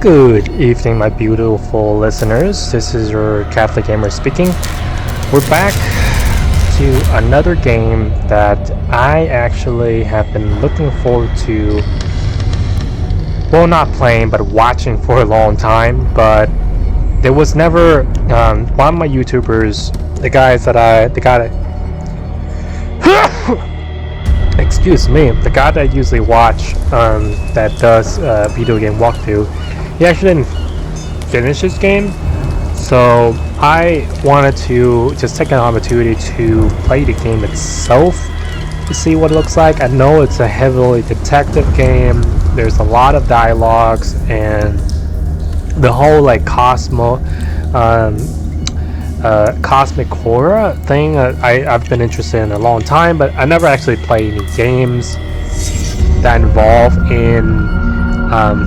Good evening, my beautiful listeners. This is your Catholic Gamer speaking. We're back to another game that I actually have been looking forward to. Well, not playing, but watching for a long time. But there was never one of my YouTubers, the guy that excuse me, the guy that I usually watch that does video game walkthrough. He actually didn't finish his game, so I wanted to just take an opportunity to play the game itself to see what it looks like. I know it's a heavily detective game. There's a lot of dialogues and the whole like cosmic horror thing. I've been interested in a long time, but I never actually played any games that involve in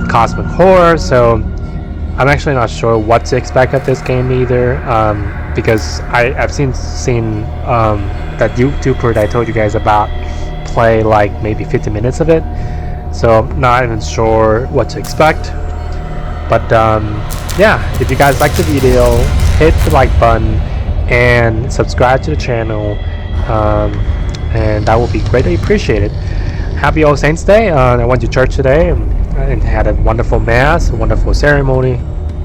cosmic horror, so I'm actually not sure what to expect of this game either, because I've seen that YouTuber that I told you guys about play like maybe 50 minutes of it, so I'm not even sure what to expect. But yeah, if you guys like the video, hit the like button and subscribe to the channel, and that will be greatly appreciated. Happy All Saints Day. I went to church today and had a wonderful mass, a wonderful ceremony.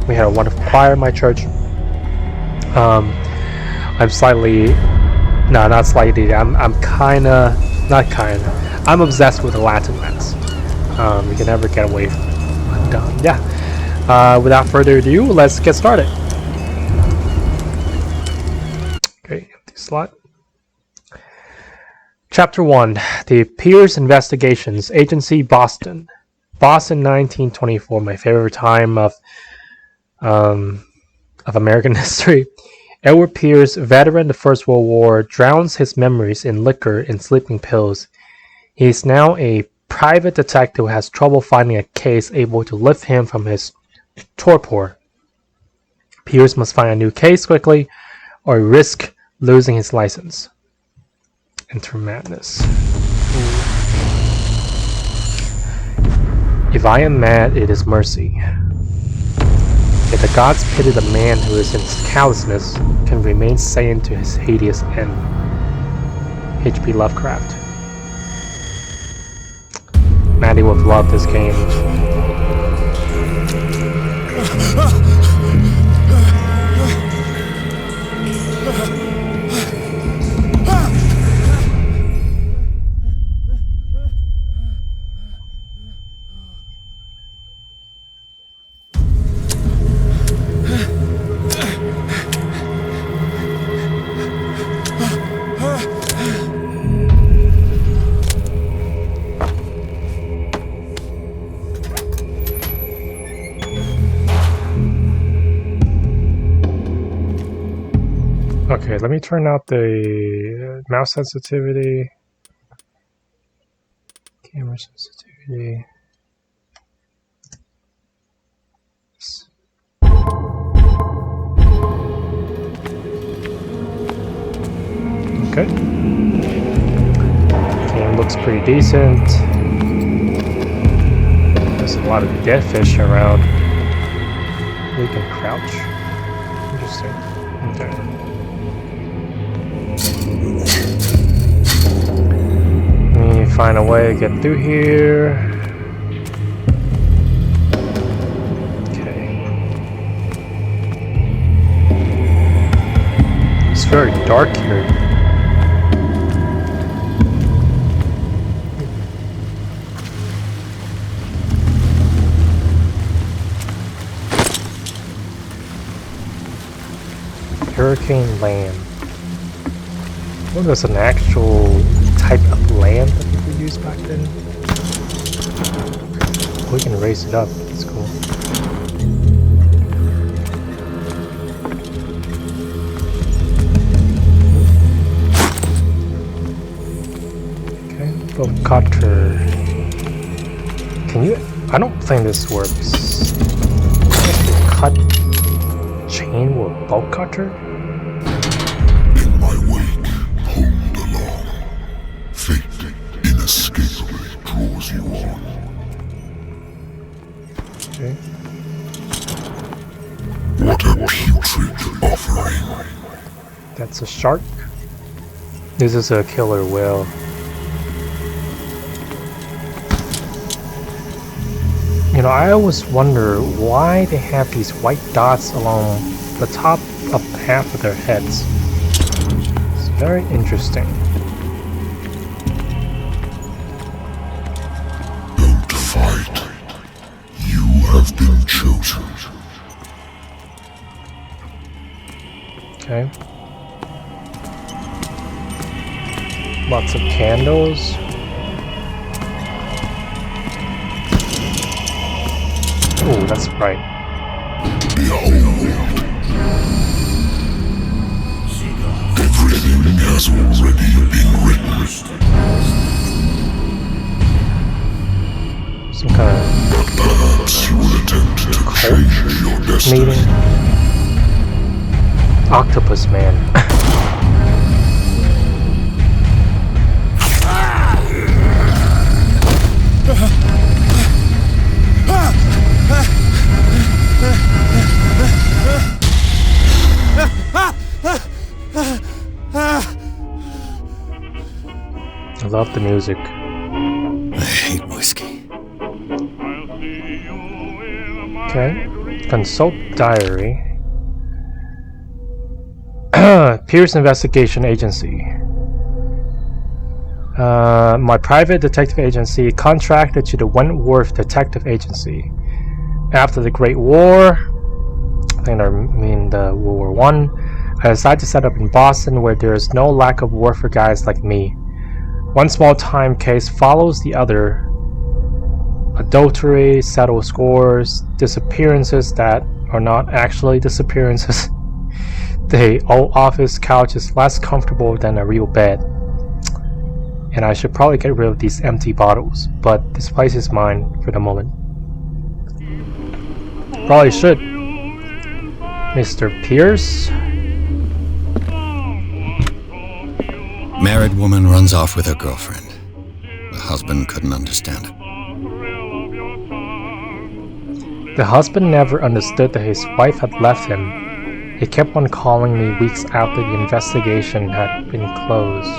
We had a wonderful choir in my church. I'm obsessed with the Latin mass. You can never get away from it. But yeah, without further ado, let's get started. Okay, empty slot. Chapter 1, The Pierce Investigations, Agency Boston. Boston, 1924, my favorite time of American history. Edward Pierce, veteran of the First World War, drowns his memories in liquor and sleeping pills. He is now a private detective who has trouble finding a case able to lift him from his torpor. Pierce must find a new case quickly or risk losing his license. Enter madness. If I am mad, it is mercy. Yet the gods pity the man who is in his callousness can remain sane to his hideous end. H.P. Lovecraft. Maddie would love this game. Okay, let me turn out the mouse sensitivity, camera sensitivity. Okay. Game looks pretty decent. There's a lot of dead fish around. We can crouch. Interesting. Okay. Let me find a way to get through here. Okay. It's very dark here. Hurricane land. What was an actual type of land that people used back then? We can raise it up. It's cool. Okay, boat cutter. Can you? I don't think this works. Cut chain with a boat cutter. In my wake, pulled along. Fate inescapably draws you on. Okay. What a putrid offering. That's a shark. This is a killer whale. You know, I always wonder why they have these white dots along the top of half of their heads. It's very interesting. Don't fight. You have been chosen. Okay. Lots of candles. Oh, that's bright. Behold. Everything has already been written. Some kind of But perhaps you will attempt to change your destiny. meeting. Octopus Man. I love the music. I hate whiskey. Okay. Consult diary. Pierce Investigation Agency. My private detective agency contracted to the Wentworth Detective Agency. After the Great War, I think I mean the World War I decided to set up in Boston where there is no lack of work for guys like me. One small-time case follows the other. Adultery, settle scores, disappearances that are not actually disappearances. The old office couch is less comfortable than a real bed. And I should probably get rid of these empty bottles, but this place is mine for the moment. Probably should. Mr. Pierce? Married woman runs off with her girlfriend. The husband couldn't understand it. The husband never understood that his wife had left him. He kept on calling me weeks after the investigation had been closed.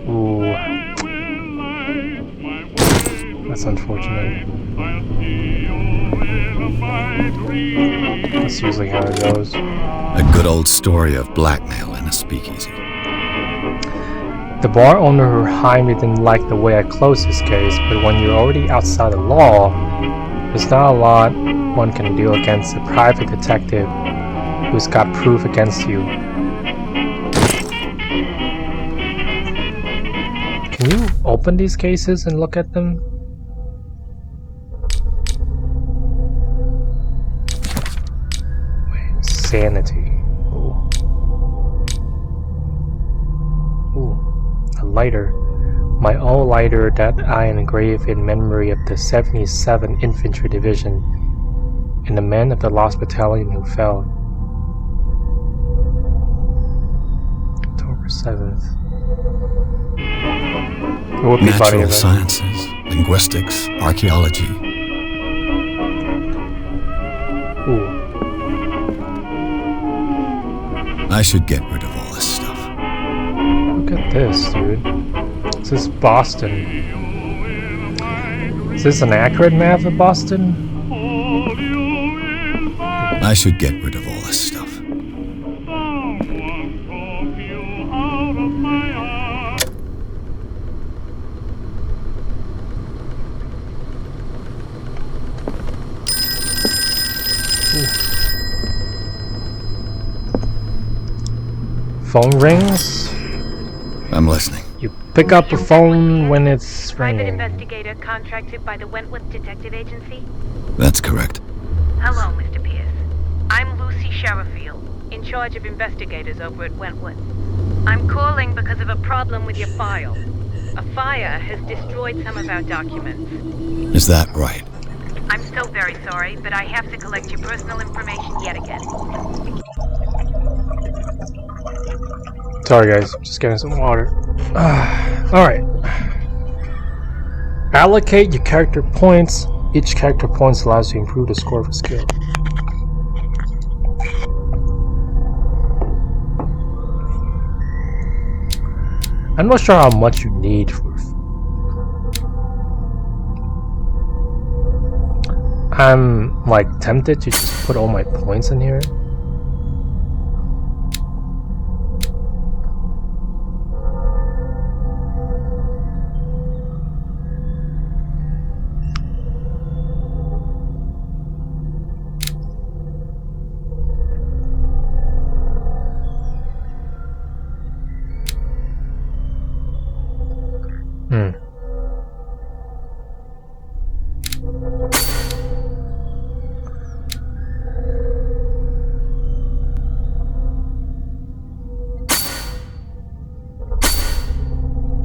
Ooh. That's unfortunate. That's usually how it goes. A good old story of blackmail in a speakeasy. The bar owner who hired me didn't like the way I closed his case, but when you're already outside the law, there's not a lot one can do against a private detective who's got proof against you. Can you open these cases and look at them? Wait, sanity. Ooh. Ooh. A lighter. My old lighter that I engraved in memory of the 77 Infantry Division and the men of the Lost Battalion who fell. October 7th. It would be funny Natural if sciences, linguistics, archaeology. Ooh. I should get rid of all this stuff. Look at this, dude. This is Boston. Is this an accurate map of Boston? I should get rid of all this stuff. Phone rings. I'm listening. You pick up the phone when it's Private ringing. investigator contracted by the Wentworth Detective Agency. That's correct. Hello, Mr. Pierce. I'm Lucy Sherifield, in charge of investigators over at Wentworth. I'm calling because of a problem with your file. A fire has destroyed some of our documents. Is that right? I'm so very sorry, but I have to collect your personal information yet again. Sorry guys, just getting some water. Alright. Allocate your character points. Each character points allows you to improve the score of a skill. I'm not sure how much you need for. I'm like tempted to just put all my points in here.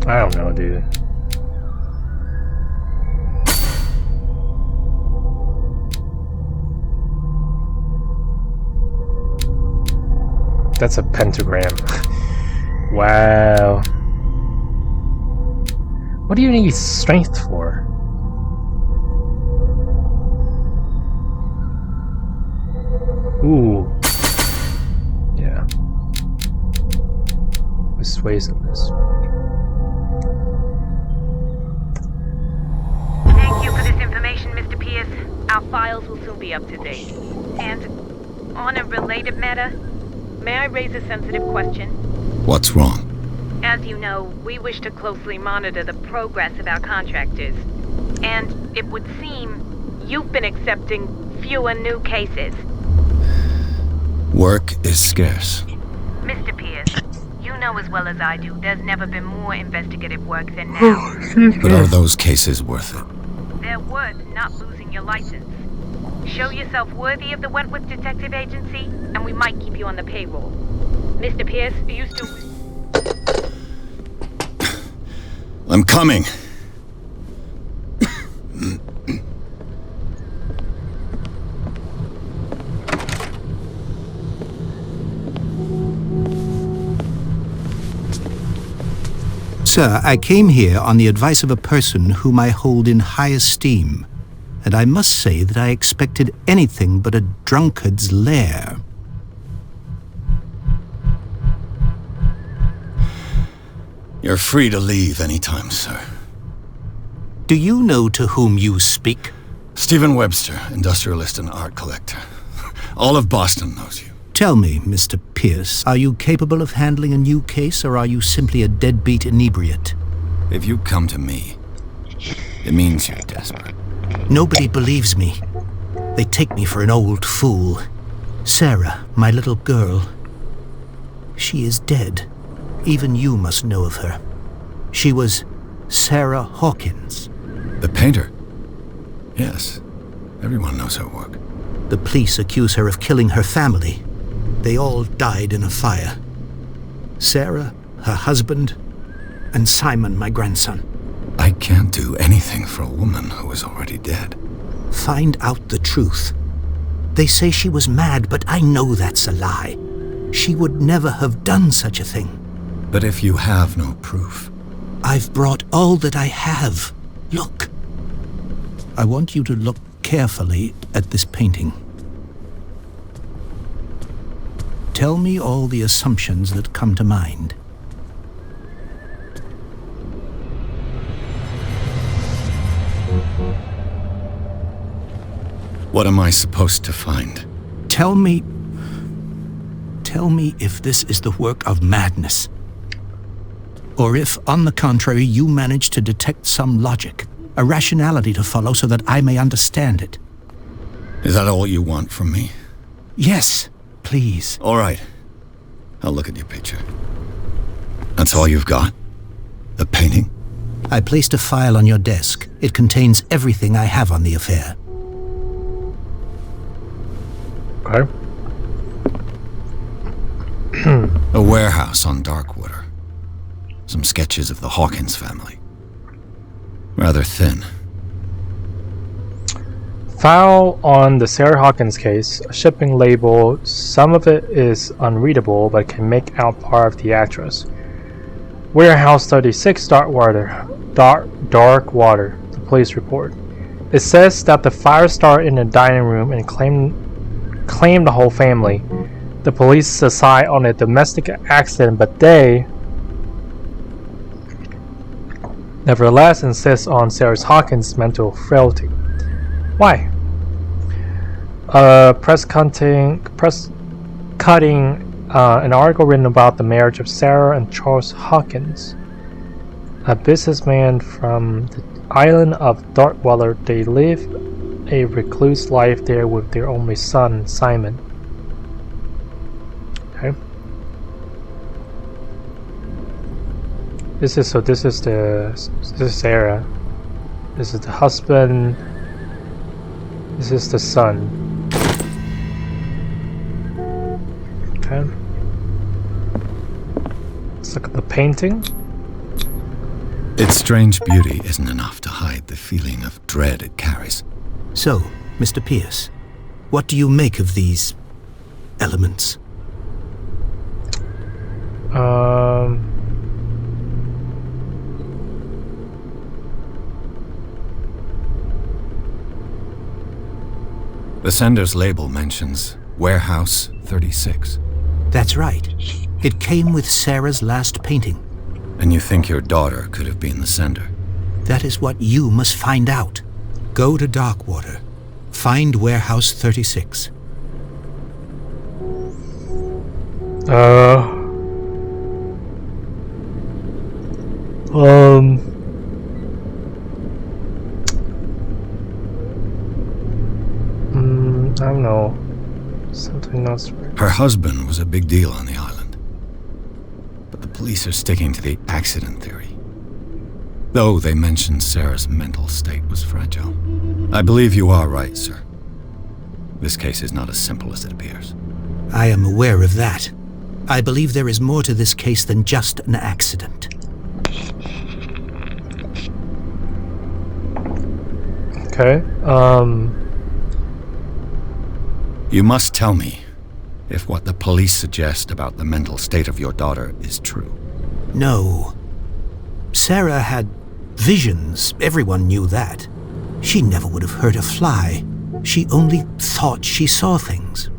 I don't know, dude. That's a pentagram. Wow. What do you need strength for? Ooh. Yeah. Persuasiveness. Thank you for this information, Mr. Pierce. Our files will soon be up to date. And on a related matter, may I raise a sensitive question? What's wrong? As you know, we wish to closely monitor the progress of our contractors. And it would seem you've been accepting fewer new cases. Work is scarce. Mr. Pierce, you know as well as I do, there's never been more investigative work than now. But are those cases worth it? They're worth not losing your license. Show yourself worthy of the Wentworth Detective Agency, and we might keep you on the payroll. Mr. Pierce, are you still... I'm coming. Sir, I came here on the advice of a person whom I hold in high esteem, and I must say that I expected anything but a drunkard's lair. You're free to leave anytime, sir. Do you know to whom you speak? Stephen Webster, industrialist and art collector. All of Boston knows you. Tell me, Mr. Pierce, are you capable of handling a new case, or are you simply a deadbeat inebriate? If you come to me, it means you're desperate. Nobody believes me. They take me for an old fool. Sarah, my little girl, she is dead. Even you must know of her. She was Sarah Hawkins. The painter? Yes. Everyone knows her work. The police accuse her of killing her family. They all died in a fire. Sarah, her husband, and Simon, my grandson. I can't do anything for a woman who is already dead. Find out the truth. They say she was mad, but I know that's a lie. She would never have done such a thing. But if you have no proof... I've brought all that I have. Look. I want you to look carefully at this painting. Tell me all the assumptions that come to mind. What am I supposed to find? Tell me if this is the work of madness. Or if, on the contrary, you manage to detect some logic, a rationality to follow so that I may understand it. Is that all you want from me? Yes, please. All right. I'll look at your picture. That's all you've got? The painting? I placed a file on your desk. It contains everything I have on the affair. Okay. A warehouse on Darkwater. Some sketches of the Hawkins family. Rather thin. File on the Sarah Hawkins case, a shipping label. Some of it is unreadable, but can make out part of the address. Warehouse 36, Darkwater, the police report. It says that the fire started in the dining room and claimed the whole family. The police decide on a domestic accident, but they nevertheless insists on Sarah Hawkins' mental frailty. Why? Press cutting an article written about the marriage of Sarah and Charles Hawkins, a businessman from the island of Darkwater. They live a recluse life there with their only son, Simon. Okay. This is Sarah. This is the husband. This is the son. Okay. Let's look at the painting. Its strange beauty isn't enough to hide the feeling of dread it carries. So, Mr. Pierce, what do you make of these elements? The sender's label mentions Warehouse 36. That's right. It came with Sarah's last painting. And you think your daughter could have been the sender? That is what you must find out. Go to Darkwater. Find Warehouse 36. I don't know. Something else. Her husband was a big deal on the island. But the police are sticking to the accident theory. Though they mentioned Sarah's mental state was fragile. I believe you are right, sir. This case is not as simple as it appears. I am aware of that. I believe there is more to this case than just an accident. Okay, You must tell me if what the police suggest about the mental state of your daughter is true. No. Sarah had visions. Everyone knew that. She never would have hurt a fly. She only thought she saw things.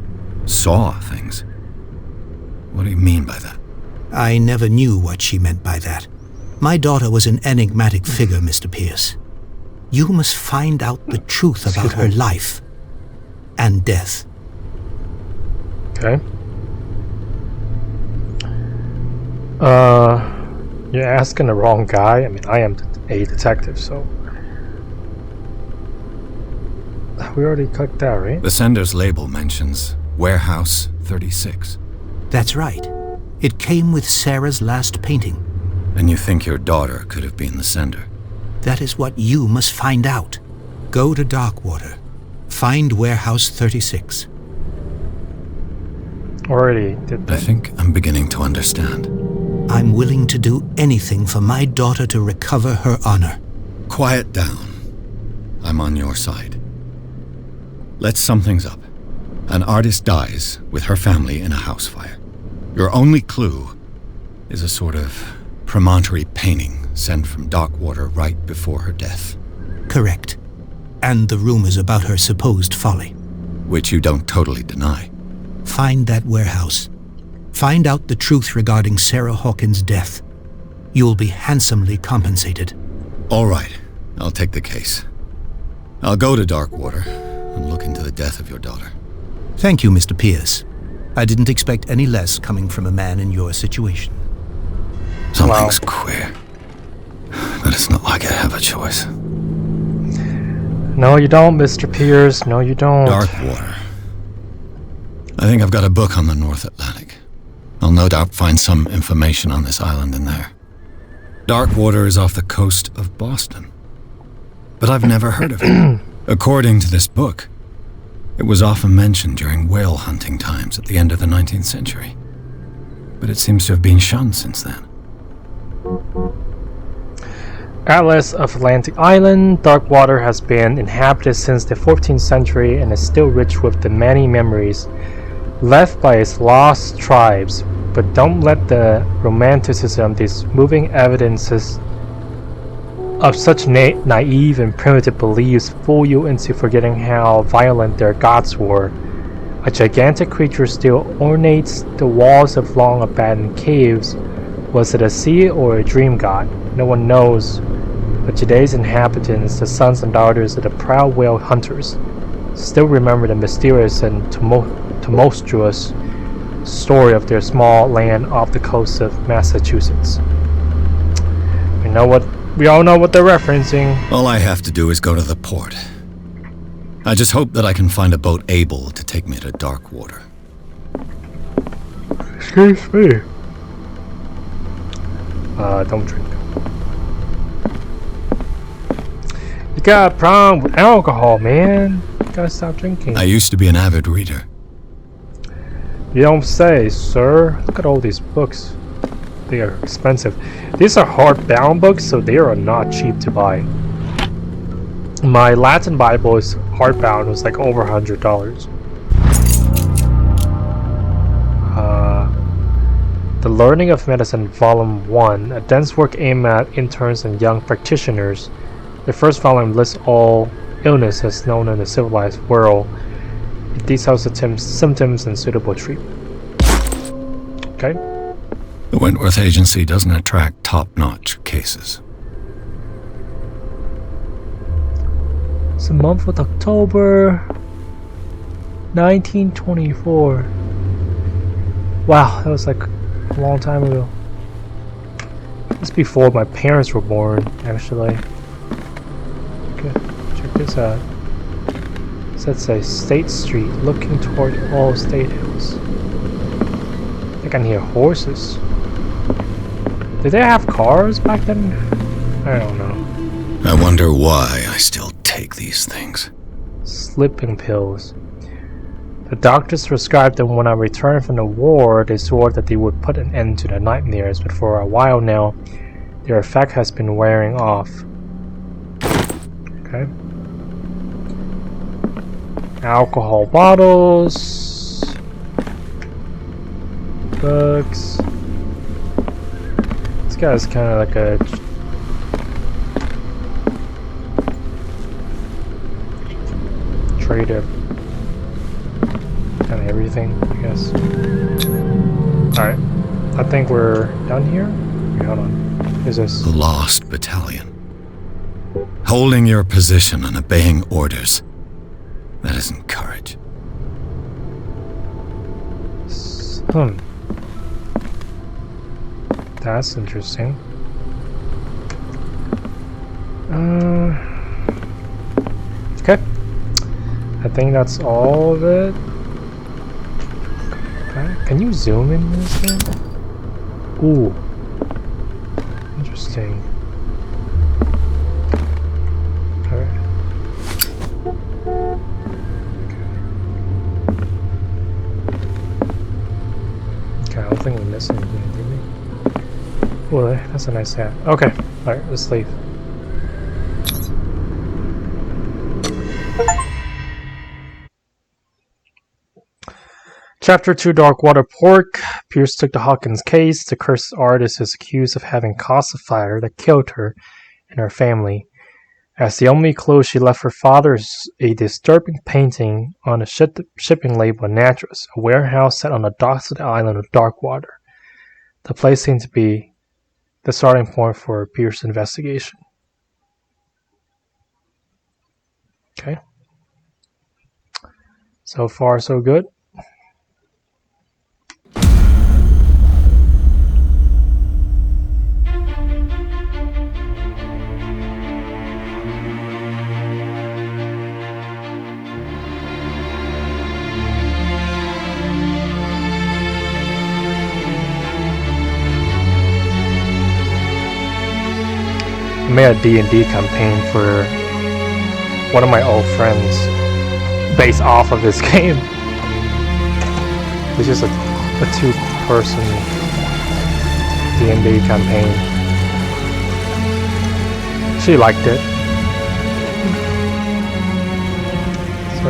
Saw things? What do you mean by that? I never knew what she meant by that. My daughter was an enigmatic figure, Mr. Pierce. You must find out the truth about her life and death. okay. You're asking the wrong guy. I mean, I am a detective, so... We already clicked that, right? The sender's label mentions Warehouse 36. That's right. It came with Sarah's last painting. And you think your daughter could have been the sender? That is what you must find out. Go to Darkwater. Find Warehouse 36. Already did that. I think I'm beginning to understand. I'm willing to do anything for my daughter to recover her honor. Quiet down. I'm on your side. Let's sum things up. An artist dies with her family in a house fire. Your only clue is a sort of promontory painting sent from Darkwater right before her death. Correct. And the rumors about her supposed folly. Which you don't totally deny. Find that warehouse. Find out the truth regarding Sarah Hawkins' death. You'll be handsomely compensated. All right, I'll take the case. I'll go to Darkwater and look into the death of your daughter. Thank you, Mr. Pierce. I didn't expect any less coming from a man in your situation. Something's queer. But it's not like I have a choice. No, you don't, Mr. Pierce. No, you don't. Darkwater. I think I've got a book on the North Atlantic. I'll no doubt find some information on this island in there. Darkwater is off the coast of Boston. But I've never heard of it. According to this book, it was often mentioned during whale hunting times at the end of the 19th century. But it seems to have been shunned since then. Atlas of Atlantic Island, Darkwater has been inhabited since the 14th century and is still rich with the many memories left by its lost tribes. But don't let the romanticism, these moving evidences of such naive and primitive beliefs fool you into forgetting how violent their gods were. A gigantic creature still ornates the walls of long abandoned caves. Was it a sea or a dream god? No one knows But today's inhabitants, the sons and daughters of the proud whale hunters, still remember the mysterious and tumultuous story of their small land off the coast of Massachusetts. We all know what they're referencing. All I have to do is go to the port. I just hope that I can find a boat able to take me to Darkwater. Excuse me. Don't drink. You got a problem with alcohol, man. You gotta stop drinking. I used to be an avid reader. You don't say, sir. Look at all these books. They are expensive. These are hardbound books, so they are not cheap to buy. My Latin Bible is hardbound. It was like over $100. The Learning of Medicine, Volume 1, a dense work aimed at interns and young practitioners. The first volume lists all illnesses known in the civilized world. It details the symptoms and suitable treatment. Okay. The Wentworth Agency doesn't attract top-notch cases. It's the month of October 1924. Wow, that was like a long time ago. It's before my parents were born, actually. Okay, check this out. So that's a State Street looking toward All State Hills. I can hear horses. Did they have cars back then? I don't know. I wonder why I still take these things. Sleeping pills. The doctors prescribed them when I returned from the war. They swore that they would put an end to the nightmares, but for a while now, their effect has been wearing off. Okay. Alcohol bottles. Books. This guy's kind of like a trader. Kind of everything, I guess. Alright. I think we're done here. Wait, hold on. What is this? The Lost Battalion. Holding your position and obeying orders. That isn't courage. That's interesting. Okay. I think that's all of it. Okay. Can you zoom in this thing? Ooh. Interesting. Alright. Okay, I don't think we missed anything, did we? Well, that's a nice hat. Okay, alright, let's leave. Chapter 2, Darkwater Pork. Pierce took the Hawkins case. The cursed artist is accused of having caused a fire that killed her and her family. As the only clue, she left her father is a disturbing painting on a shipping label in Natchez, a warehouse set on the docks of the island of Darkwater. The place seemed to be the starting point for Pierce's investigation. Okay. So far, so good. I made a D&D campaign for one of my old friends based off of this game. It's just a two-person D&D campaign. She liked it. So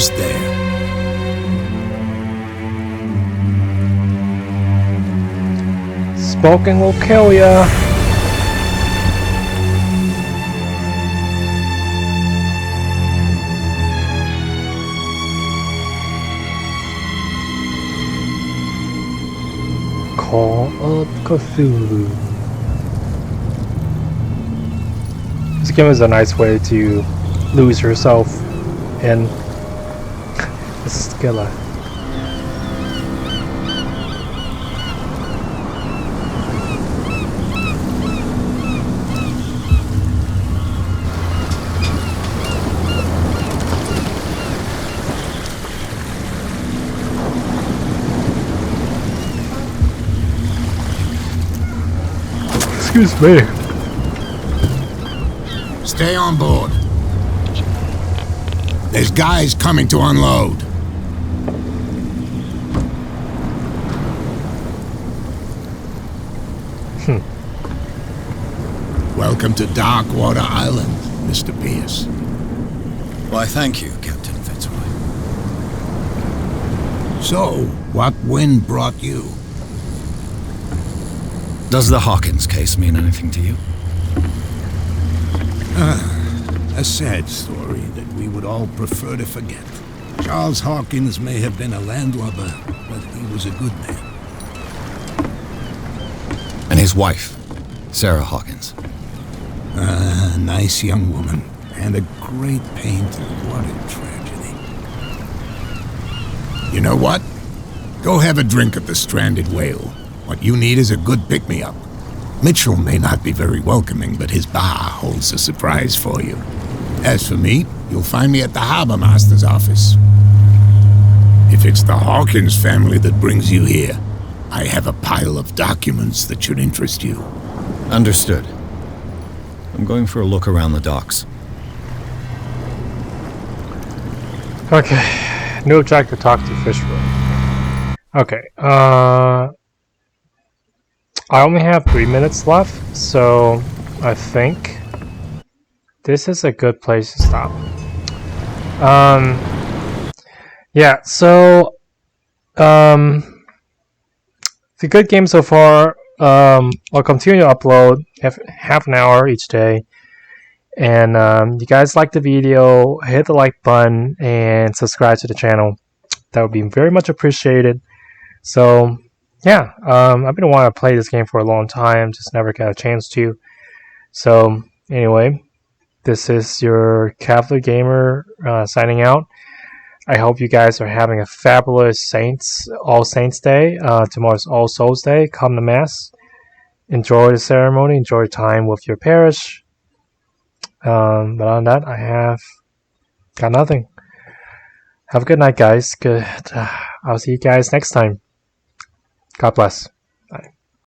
almost there. Smoking will kill ya. Call up Cthulhu. This game is a nice way to lose yourself in the skilla. Excuse me. Stay on board. There's guys coming to unload. Welcome to Darkwater Island, Mr. Pierce. Why, thank you, Captain Fitzroy. So, what wind brought you? Does the Hawkins case mean anything to you? A sad story that we would all prefer to forget. Charles Hawkins may have been a landlubber, but he was a good man. And his wife, Sarah Hawkins. A nice young woman, and a great painter. What a tragedy. You know what? Go have a drink at the Stranded Whale. What you need is a good pick-me-up. Mitchell may not be very welcoming, but his bar holds a surprise for you. As for me, you'll find me at the Harbor Master's office. If it's the Hawkins family that brings you here, I have a pile of documents that should interest you. Understood. I'm going for a look around the docks. Okay. New objective, talk to Fishroom. Okay. I only have 3 minutes left, so I think this is a good place to stop. Yeah, so it's a good game so far. I'll continue to upload half an hour each day. And you guys like the video, hit the like button and subscribe to the channel. That would be very much appreciated. So yeah, I've been wanting to play this game for a long time, just never got a chance to. So anyway, this is your Catholic Gamer signing out. I hope you guys are having a fabulous All Saints Day. Tomorrow's All Souls Day. Come to Mass. Enjoy the ceremony. Enjoy time with your parish. But on that, I have got nothing. Have a good night, guys. Good. I'll see you guys next time. God bless.